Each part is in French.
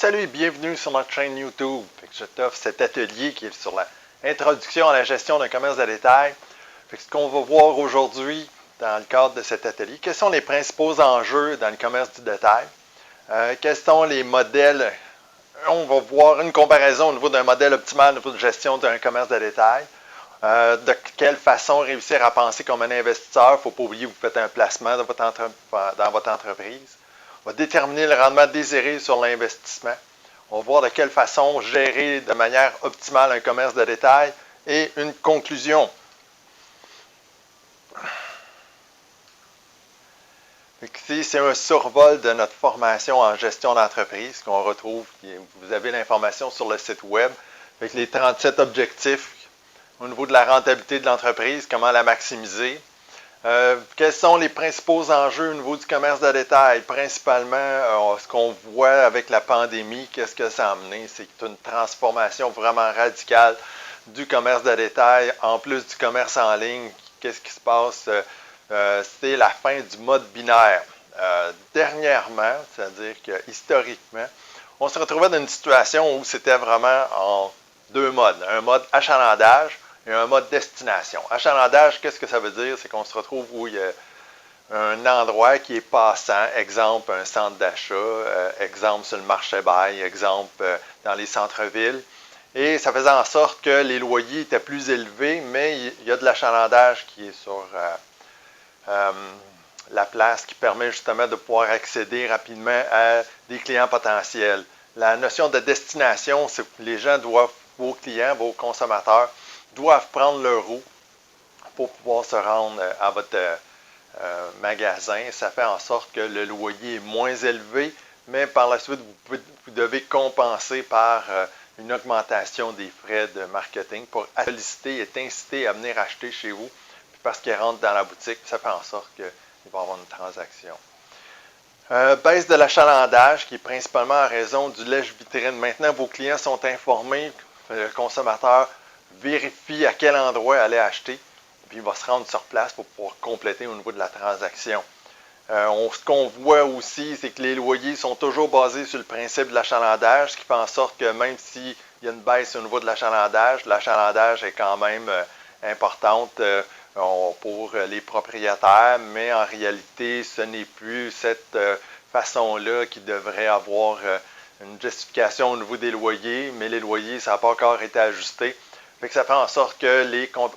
salut et bienvenue sur notre chaîne YouTube. Je t'offre cet atelier qui est sur l'introduction à la gestion d'un commerce de détail. Ce qu'on va voir aujourd'hui dans le cadre de cet atelier, quels sont les principaux enjeux dans le commerce du détail, quels sont les modèles. On va voir une comparaison au niveau d'un modèle optimal au niveau de gestion d'un commerce de détail. De quelle façon réussir à penser comme un investisseur. Il ne faut pas oublier que vous faites un placement dans votre entreprise. On va déterminer le rendement désiré sur l'investissement. On va voir de quelle façon gérer de manière optimale un commerce de détail et une conclusion. Ici, c'est un survol de notre formation en gestion d'entreprise qu'on retrouve. Vous avez l'information sur le site web avec les 37 objectifs au niveau de la rentabilité de l'entreprise, comment la maximiser. Quels sont les principaux enjeux au niveau du commerce de détail? Principalement, ce qu'on voit avec la pandémie, qu'est-ce que ça a amené? C'est une transformation vraiment radicale du commerce de détail, en plus du commerce en ligne. Qu'est-ce qui se passe? C'est la fin du mode binaire. Dernièrement, c'est-à-dire que historiquement, on se retrouvait dans une situation où c'était vraiment en deux modes. Un mode achalandage et un mode destination. Achalandage, qu'est-ce que ça veut dire? C'est qu'on se retrouve où il y a un endroit qui est passant, exemple un centre d'achat, exemple sur le marché bail, exemple dans les centres-villes. Et ça faisait en sorte que les loyers étaient plus élevés, mais il y a de l'achalandage qui est sur la place qui permet justement de pouvoir accéder rapidement à des clients potentiels. La notion de destination, c'est que les gens doivent, vos clients, vos consommateurs, doivent prendre leur roue pour pouvoir se rendre à votre magasin. Ça fait en sorte que le loyer est moins élevé, mais par la suite, vous devez compenser par une augmentation des frais de marketing pour solliciter et t'inciter à venir acheter chez vous. Puis parce qu'ils rentrent dans la boutique, ça fait en sorte qu'il va y avoir une transaction. Baisse de l'achalandage qui est principalement en raison du lèche-vitrine. Maintenant, vos clients sont informés, le consommateur vérifie à quel endroit aller acheter, puis il va se rendre sur place pour pouvoir compléter au niveau de la transaction. Ce qu'on voit aussi, c'est que les loyers sont toujours basés sur le principe de l'achalandage, ce qui fait en sorte que même s'il y a une baisse au niveau de l'achalandage est quand même importante pour les propriétaires, mais en réalité, ce n'est plus cette façon-là qui devrait avoir une justification au niveau des loyers, mais les loyers, ça n'a pas encore été ajusté. Ça fait en sorte que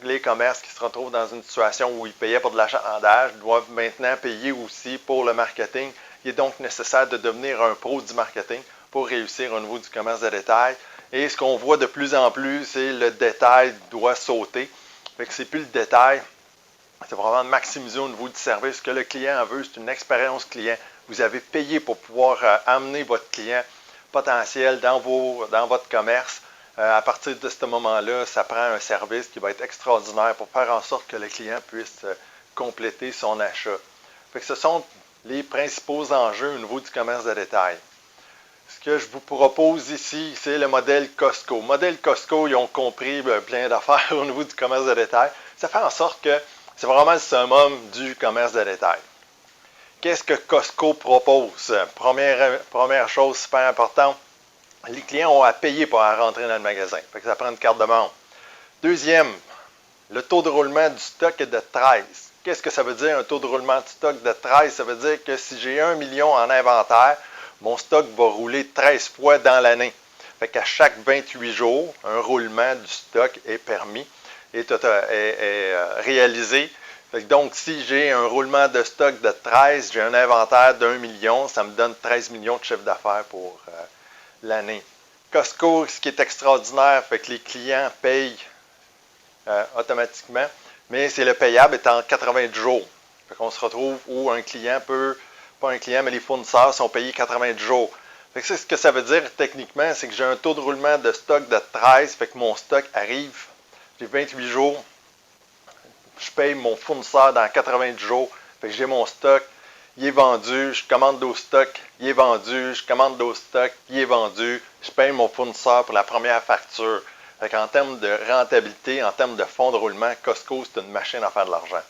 les commerces qui se retrouvent dans une situation où ils payaient pour de l'achalandage doivent maintenant payer aussi pour le marketing. Il est donc nécessaire de devenir un pro du marketing pour réussir au niveau du commerce de détail. Et ce qu'on voit de plus en plus, c'est le détail doit sauter. C'est plus le détail, c'est vraiment maximiser au niveau du service. Ce que le client veut, c'est une expérience client. Vous avez payé pour pouvoir amener votre client potentiel dans votre commerce. À partir de ce moment-là, ça prend un service qui va être extraordinaire pour faire en sorte que le client puisse compléter son achat. Ce sont les principaux enjeux au niveau du commerce de détail. Ce que je vous propose ici, c'est le modèle Costco. Le modèle Costco, ils ont compris plein d'affaires au niveau du commerce de détail. Ça fait en sorte que c'est vraiment le summum du commerce de détail. Qu'est-ce que Costco propose? Première chose super importante, les clients ont à payer pour rentrer dans le magasin. Ça prend une carte de membre. Deuxième, le taux de roulement du stock est de 13. Qu'est-ce que ça veut dire un taux de roulement de stock de 13? Ça veut dire que si j'ai 1 million en inventaire, mon stock va rouler 13 fois dans l'année. À chaque 28 jours, un roulement du stock est permis et est réalisé. Donc, si j'ai un roulement de stock de 13, j'ai un inventaire d'1 million, ça me donne 13 millions de chiffre d'affaires pour l'année. Costco, ce qui est extraordinaire, fait que les clients payent automatiquement, mais c'est le payable est en 90 jours. Fait qu'on se retrouve où un client peut, pas un client, mais les fournisseurs sont payés 90 jours. Fait que ce que ça veut dire techniquement, c'est que j'ai un taux de roulement de stock de 13, fait que mon stock arrive, j'ai 28 jours, je paye mon fournisseur dans 90 jours, fait que j'ai mon stock, il est vendu, je commande d'autres stocks, il est vendu, je commande d'autres stocks, il est vendu, je paye mon fournisseur pour la première facture. En termes de rentabilité, en termes de fonds de roulement, Costco, c'est une machine à faire de l'argent.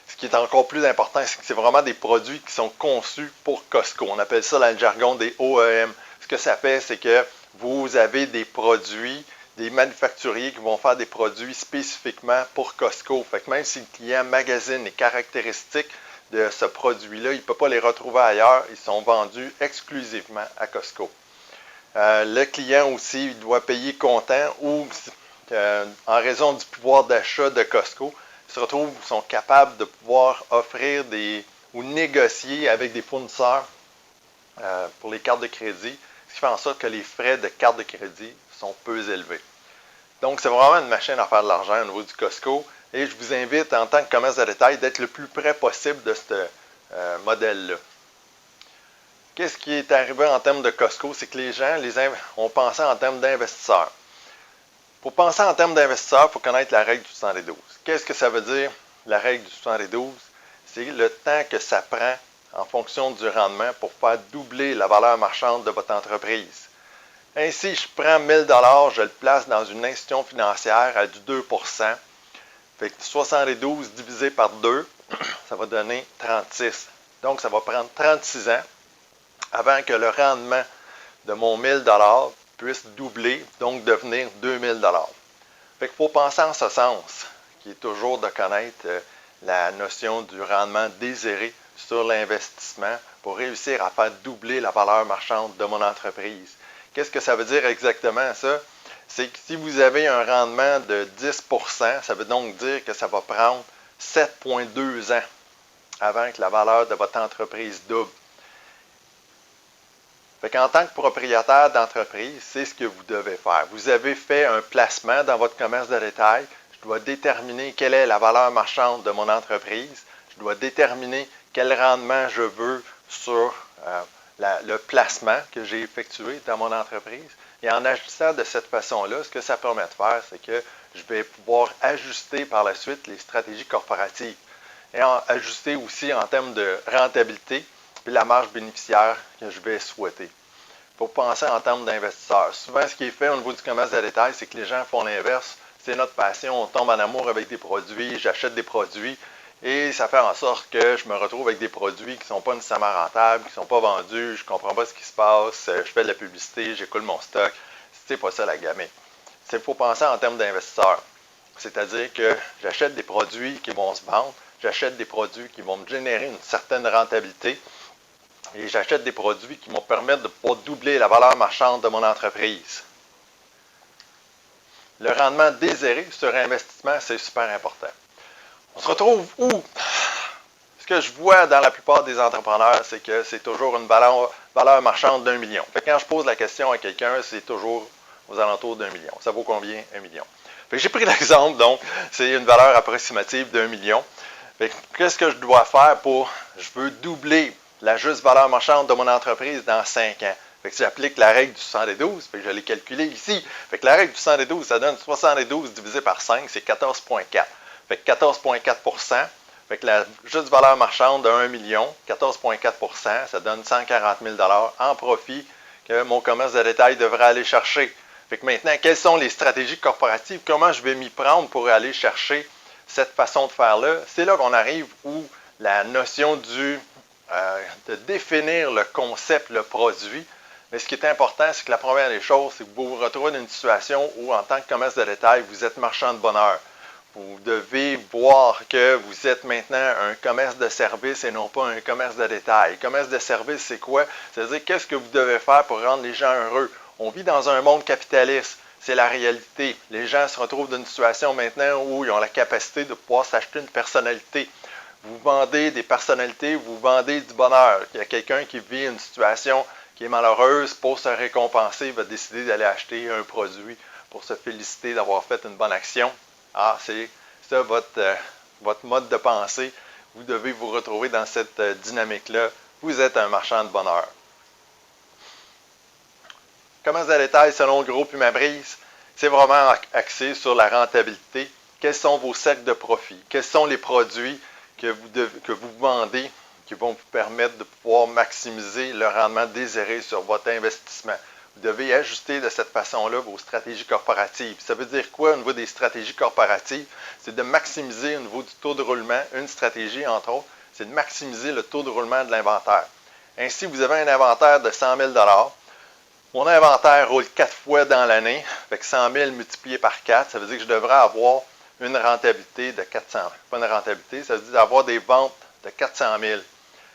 Ce qui est encore plus important, c'est que c'est vraiment des produits qui sont conçus pour Costco. On appelle ça dans le jargon des OEM. Ce que ça fait, c'est que vous avez des produits, des manufacturiers qui vont faire des produits spécifiquement pour Costco. Fait que même si le client magasine les caractéristiques de ce produit-là, il ne peut pas les retrouver ailleurs. Ils sont vendus exclusivement à Costco. Le client aussi il doit payer comptant ou en raison du pouvoir d'achat de Costco, sont capables de pouvoir offrir ou négocier avec des fournisseurs pour les cartes de crédit, ce qui fait en sorte que les frais de carte de crédit sont peu élevés. Donc, c'est vraiment une machine à faire de l'argent au niveau du Costco et je vous invite en tant que commerce de détail d'être le plus près possible de ce modèle-là. Qu'est-ce qui est arrivé en termes de Costco? C'est que les gens ont pensé en termes d'investisseurs. Pour penser en termes d'investisseurs, il faut connaître la règle du 72. Qu'est-ce que ça veut dire, la règle du 72? C'est le temps que ça prend en fonction du rendement pour faire doubler la valeur marchande de votre entreprise. Ainsi, je prends 1000 $, je le place dans une institution financière à du 2 %. Fait que 72 divisé par 2, ça va donner 36. Donc, ça va prendre 36 ans avant que le rendement de mon 1000 $ puisse doubler, donc devenir 2000 $. Fait qu'il faut penser en ce sens, qui est toujours de connaître la notion du rendement désiré sur l'investissement pour réussir à faire doubler la valeur marchande de mon entreprise. Qu'est-ce que ça veut dire exactement ça? C'est que si vous avez un rendement de 10 %, ça veut donc dire que ça va prendre 7,2 ans avant que la valeur de votre entreprise double. Fait qu'en tant que propriétaire d'entreprise, c'est ce que vous devez faire. Vous avez fait un placement dans votre commerce de détail. Je dois déterminer quelle est la valeur marchande de mon entreprise. Je dois déterminer quel rendement je veux sur le placement que j'ai effectué dans mon entreprise. Et en agissant de cette façon-là, ce que ça permet de faire, c'est que je vais pouvoir ajuster par la suite les stratégies corporatives et ajuster aussi en termes de rentabilité et la marge bénéficiaire que je vais souhaiter. Il faut penser en termes d'investisseurs. Souvent, ce qui est fait au niveau du commerce de détail, c'est que les gens font l'inverse. C'est notre passion, on tombe en amour avec des produits, j'achète des produits et ça fait en sorte que je me retrouve avec des produits qui ne sont pas nécessairement rentables, qui ne sont pas vendus, je ne comprends pas ce qui se passe, je fais de la publicité, j'écoule mon stock. C'est pas ça la gamme. Il faut penser en termes d'investisseurs. C'est-à-dire que j'achète des produits qui vont se vendre, j'achète des produits qui vont me générer une certaine rentabilité et j'achète des produits qui vont permettre de pouvoir doubler la valeur marchande de mon entreprise. Le rendement désiré sur investissement, c'est super important. On se retrouve où? Ce que je vois dans la plupart des entrepreneurs, c'est que c'est toujours une valeur marchande d'1 million. Fait que quand je pose la question à quelqu'un, c'est toujours aux alentours d'1 million. Ça vaut combien? 1 million. Fait que j'ai pris l'exemple, donc, c'est une valeur approximative d'1 million. Fait que qu'est-ce que je dois faire je veux doubler la juste valeur marchande de mon entreprise dans 5 ans. Fait que si j'applique la règle du 72, fait que je l'ai calculé ici. Fait que la règle du 72, ça donne 72 divisé par 5, c'est 14,4. Fait que 14,4 %. Fait que la juste valeur marchande de 1 million, 14,4 %, ça donne 140 000 $ en profit que mon commerce de détail devrait aller chercher. Fait que maintenant, quelles sont les stratégies corporatives? Comment je vais m'y prendre pour aller chercher cette façon de faire-là? C'est là qu'on arrive où la notion de définir le concept, le produit. Mais ce qui est important, c'est que la première des choses, c'est que vous vous retrouvez dans une situation où, en tant que commerce de détail, vous êtes marchand de bonheur. Vous devez voir que vous êtes maintenant un commerce de service et non pas un commerce de détail. Commerce de service, c'est quoi? C'est-à-dire, qu'est-ce que vous devez faire pour rendre les gens heureux? On vit dans un monde capitaliste. C'est la réalité. Les gens se retrouvent dans une situation maintenant où ils ont la capacité de pouvoir s'acheter une personnalité. Vous vendez des personnalités, vous vendez du bonheur. Il y a quelqu'un qui vit une situation qui est malheureuse, pour se récompenser, il va décider d'aller acheter un produit pour se féliciter d'avoir fait une bonne action. Ah, c'est ça votre mode de pensée. Vous devez vous retrouver dans cette dynamique-là. Vous êtes un marchand de bonheur. Commerce de détail selon le groupe Humabrise, c'est vraiment axé sur la rentabilité. Quels sont vos cercles de profit? Quels sont les produits que vous vendez qui vont vous permettre de pouvoir maximiser le rendement désiré sur votre investissement? Vous devez ajuster de cette façon-là vos stratégies corporatives. Ça veut dire quoi au niveau des stratégies corporatives? C'est de maximiser au niveau du taux de roulement. Une stratégie, entre autres, c'est de maximiser le taux de roulement de l'inventaire. Ainsi, vous avez un inventaire de 100 000 $. Mon inventaire roule 4 fois dans l'année, avec 100 000 multiplié par 4, ça veut dire que je devrais avoir une rentabilité de 400 000. Pas une rentabilité, ça veut dire avoir des ventes de 400 000.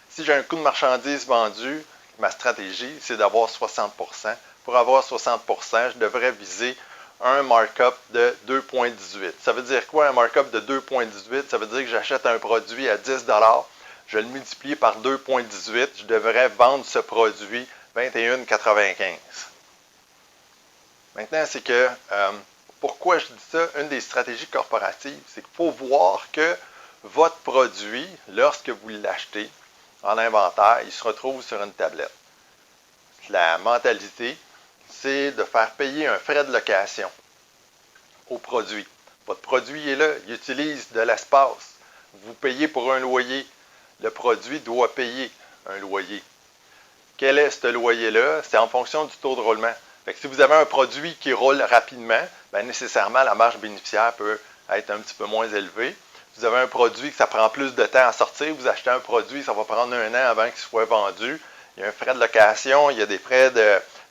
Si j'ai un coût de marchandise vendu, ma stratégie, c'est d'avoir 60 %. Pour avoir 60 %, je devrais viser un markup de 2,18. Ça veut dire quoi un markup de 2,18? Ça veut dire que j'achète un produit à 10 $, je le multiplie par 2,18, je devrais vendre ce produit 21,95. Maintenant, c'est que, pourquoi je dis ça? Une des stratégies corporatives, c'est qu'il faut voir que votre produit, lorsque vous l'achetez en inventaire, il se retrouve sur une tablette. La mentalité, c'est de faire payer un frais de location au produit. Votre produit est là, il utilise de l'espace. Vous payez pour un loyer. Le produit doit payer un loyer. Quel est ce loyer-là? C'est en fonction du taux de roulement. Fait que si vous avez un produit qui roule rapidement, bien nécessairement la marge bénéficiaire peut être un petit peu moins élevée. Si vous avez un produit que ça prend plus de temps à sortir, vous achetez un produit, ça va prendre un an avant qu'il soit vendu. Il y a un frais de location, il y a des frais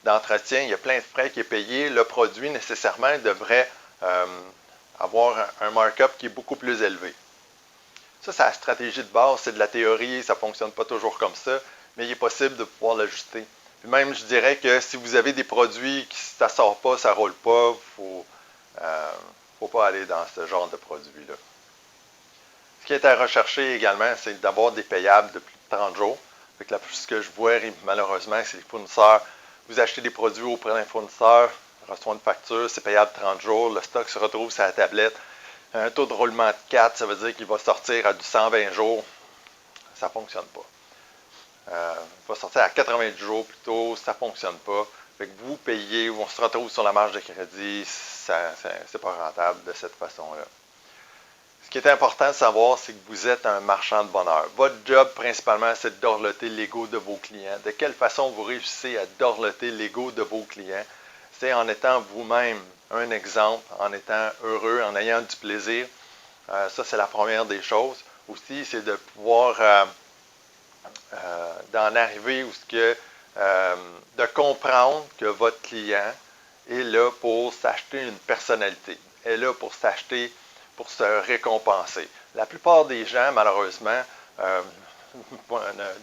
d'entretien, il y a plein de frais qui est payé. Le produit nécessairement devrait avoir un markup qui est beaucoup plus élevé. Ça, c'est la stratégie de base, c'est de la théorie, ça ne fonctionne pas toujours comme ça, mais il est possible de pouvoir l'ajuster. Puis même, je dirais que si vous avez des produits qui ça ne sort pas, ça ne roule pas, il ne faut pas aller dans ce genre de produit-là. Ce qui est à rechercher également, c'est d'avoir des payables de plus de 30 jours. Fait que ce que je vois malheureusement, c'est que les fournisseurs, vous achetez des produits auprès d'un fournisseur, reçoit une facture, c'est payable 30 jours, le stock se retrouve sur la tablette. Un taux de roulement de 4, ça veut dire qu'il va sortir à du 120 jours. Ça ne fonctionne pas. Il va sortir à 90 jours plutôt, ça ne fonctionne pas. Fait que vous payez, on se retrouve sur la marge de crédit, c'est pas rentable de cette façon-là. Ce qui est important de savoir, c'est que vous êtes un marchand de bonheur. Votre job, principalement, c'est de dorloter l'ego de vos clients. De quelle façon vous réussissez à dorloter l'ego de vos clients? C'est en étant vous-même un exemple, en étant heureux, en ayant du plaisir. Ça, c'est la première des choses. Aussi, c'est de pouvoir d'en arriver où de comprendre que votre client est là pour s'acheter une personnalité, est là pour s'acheter, pour se récompenser. La plupart des gens, malheureusement,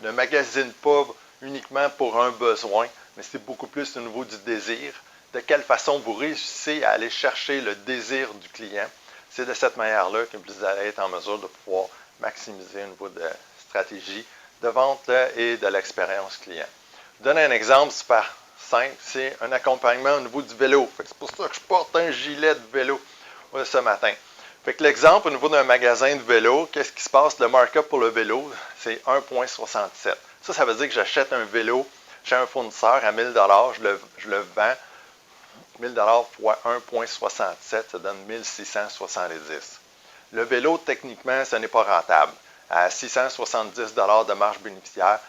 ne magasinent pas uniquement pour un besoin, mais c'est beaucoup plus au niveau du désir. De quelle façon vous réussissez à aller chercher le désir du client. C'est de cette manière-là que vous allez être en mesure de pouvoir maximiser au niveau de stratégie de vente et de l'expérience client. Je vous donne un exemple super simple, c'est un accompagnement au niveau du vélo. C'est pour ça que je porte un gilet de vélo ce matin. Fait que l'exemple au niveau d'un magasin de vélo, qu'est-ce qui se passe? Le markup pour le vélo, c'est 1,67. Ça veut dire que j'achète un vélo chez un fournisseur à 1 000 $, je le vends 1 000 $ fois 1,67, ça donne 1 670. Le vélo, techniquement, ce n'est pas rentable. À 670 $ de marge bénéficiaire,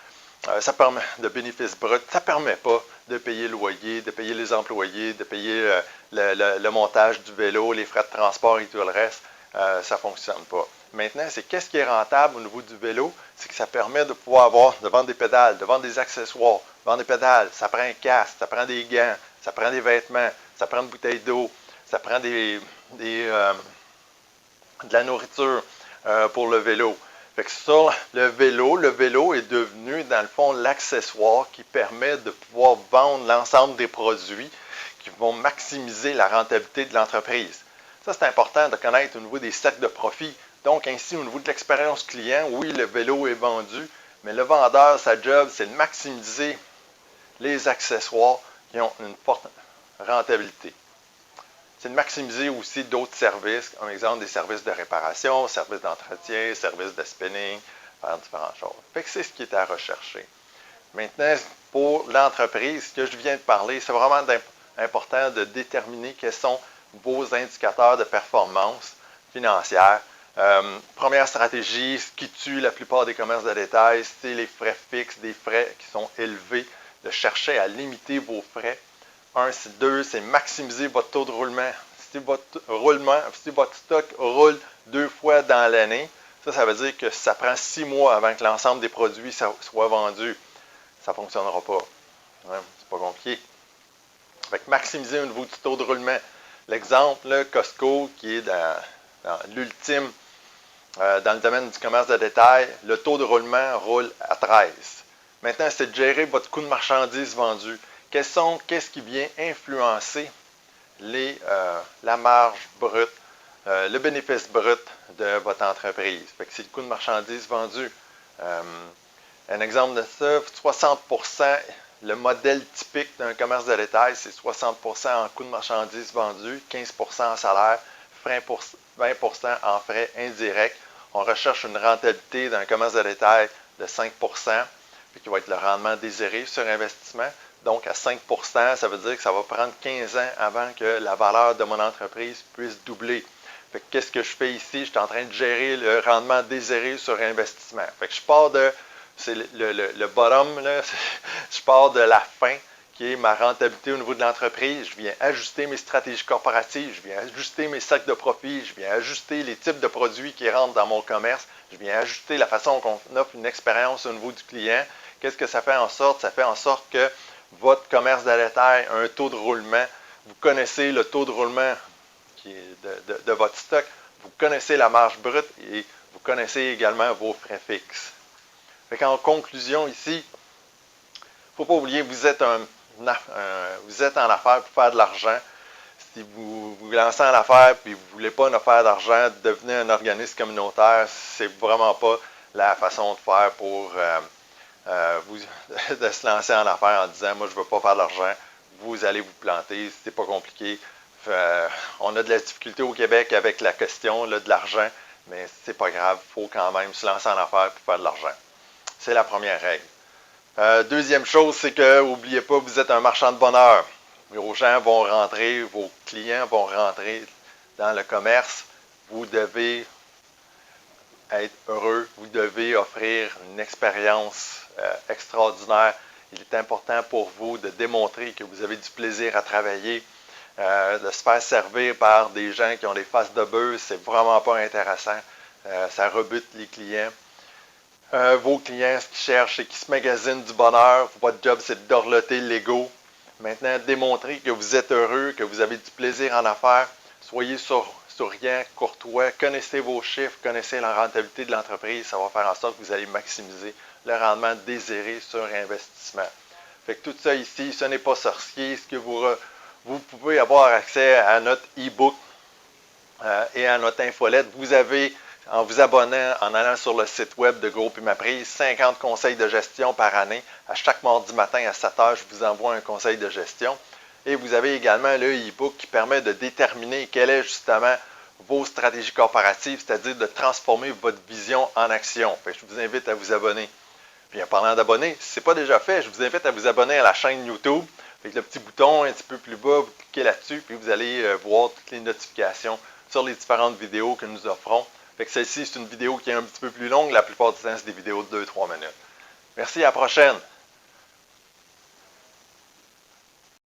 ça permet de bénéfice brut, ça ne permet pas de payer le loyer, de payer les employés, de payer le montage du vélo, les frais de transport et tout le reste. Ça ne fonctionne pas. Maintenant, c'est qu'est-ce qui est rentable au niveau du vélo? C'est que ça permet de pouvoir de vendre des pédales, de vendre des accessoires, de vendre des pédales. Ça prend un casque, ça prend des gants, ça prend des vêtements, ça prend une bouteille d'eau, ça prend de la nourriture pour le vélo. Fait que sur le vélo est devenu, dans le fond, l'accessoire qui permet de pouvoir vendre l'ensemble des produits qui vont maximiser la rentabilité de l'entreprise. Ça, c'est important de connaître au niveau des cercles de profit. Donc, ainsi, au niveau de l'expérience client, oui, le vélo est vendu, mais le vendeur, sa job, c'est de maximiser les accessoires qui ont une forte rentabilité. C'est de maximiser aussi d'autres services, comme exemple des services de réparation, services d'entretien, services de spinning, faire différentes choses. Fait que c'est ce qui est à rechercher. Maintenant, pour l'entreprise, ce que je viens de parler, c'est vraiment important de déterminer quels sont vos indicateurs de performance financière. Première stratégie, ce qui tue la plupart des commerces de détail, c'est les frais fixes, des frais qui sont élevés, de chercher à limiter vos frais. Deux, c'est maximiser votre taux de roulement. Si votre stock roule 2 fois dans l'année, ça veut dire que ça prend 6 mois avant que l'ensemble des produits soient vendus. Ça ne fonctionnera pas. C'est pas compliqué. Fait que maximiser au niveau du taux de roulement. L'exemple, là, Costco, qui est dans l'ultime, dans le domaine du commerce de détail, le taux de roulement roule à 13. Maintenant, c'est de gérer votre coût de marchandises vendues. Qu'est-ce qui vient influencer la marge brute, le bénéfice brut de votre entreprise? Fait que c'est le coût de marchandises vendues. Un exemple de ça, 60%, le modèle typique d'un commerce de détail, c'est 60% en coût de marchandises vendues, 15% en salaire, 20% en frais indirects. On recherche une rentabilité d'un commerce de détail de 5%, qui va être le rendement désiré sur investissement. Donc, à 5%, ça veut dire que ça va prendre 15 ans avant que la valeur de mon entreprise puisse doubler. Qu'est-ce que je fais ici? Je suis en train de gérer le rendement désiré sur investissement. Fait que je pars de, c'est le bottom, là, je pars de la fin, qui est ma rentabilité au niveau de l'entreprise. Je viens ajuster mes stratégies corporatives, je viens ajuster mes cercles de profit, je viens ajuster les types de produits qui rentrent dans mon commerce, je viens ajuster la façon qu'on offre une expérience au niveau du client. Qu'est-ce que ça fait en sorte? Ça fait en sorte que votre commerce de détail a un taux de roulement. Vous connaissez le taux de roulement qui est de votre stock, vous connaissez la marge brute et vous connaissez également vos frais fixes. En conclusion ici, il ne faut pas oublier que vous êtes en affaires pour faire de l'argent. Si vous vous lancez en affaires et vous ne voulez pas faire d'argent, devenez un organisme communautaire. C'est vraiment pas la façon de faire pour de se lancer en affaires en disant « moi je ne veux pas faire d'argent ». Vous allez vous planter, c'est pas compliqué. On a de la difficulté au Québec avec la question là, de l'argent, mais c'est pas grave, il faut quand même se lancer en affaires pour faire de l'argent. C'est la première règle. Deuxième chose, c'est que n'oubliez pas, vous êtes un marchand de bonheur. Vos gens vont rentrer, vos clients vont rentrer dans le commerce. Vous devez être heureux, vous devez offrir une expérience extraordinaire. Il est important pour vous de démontrer que vous avez du plaisir à travailler, de se faire servir par des gens qui ont des faces de bœuf, c'est vraiment pas intéressant. Ça rebute les clients. Vos clients, ce qu'ils cherchent, c'est qu'ils se magasinent du bonheur. Votre job, c'est d'orloter l'ego. Maintenant, démontrez que vous êtes heureux, que vous avez du plaisir en affaires. Soyez souriant, courtois. Connaissez vos chiffres, connaissez la rentabilité de l'entreprise. Ça va faire en sorte que vous allez maximiser le rendement désiré sur investissement. Fait que tout ça ici, ce n'est pas sorcier. Ce que vous pouvez avoir accès à notre e-book et à notre infolette. Vous avez, en vous abonnant, en allant sur le site web de Groupe Imaprise, 50 conseils de gestion par année. À chaque mardi matin à 7 h, je vous envoie un conseil de gestion. Et vous avez également le e-book qui permet de déterminer quelle est justement vos stratégies corporatives, c'est-à-dire de transformer votre vision en action. Fait que je vous invite à vous abonner. Puis en parlant d'abonnés, si ce n'est pas déjà fait, je vous invite à vous abonner à la chaîne YouTube. Avec le petit bouton un petit peu plus bas, vous cliquez là-dessus, puis vous allez voir toutes les notifications sur les différentes vidéos que nous offrons. Fait que celle-ci, c'est une vidéo qui est un petit peu plus longue. La plupart du temps, c'est des vidéos de 2-3 minutes. Merci, à la prochaine!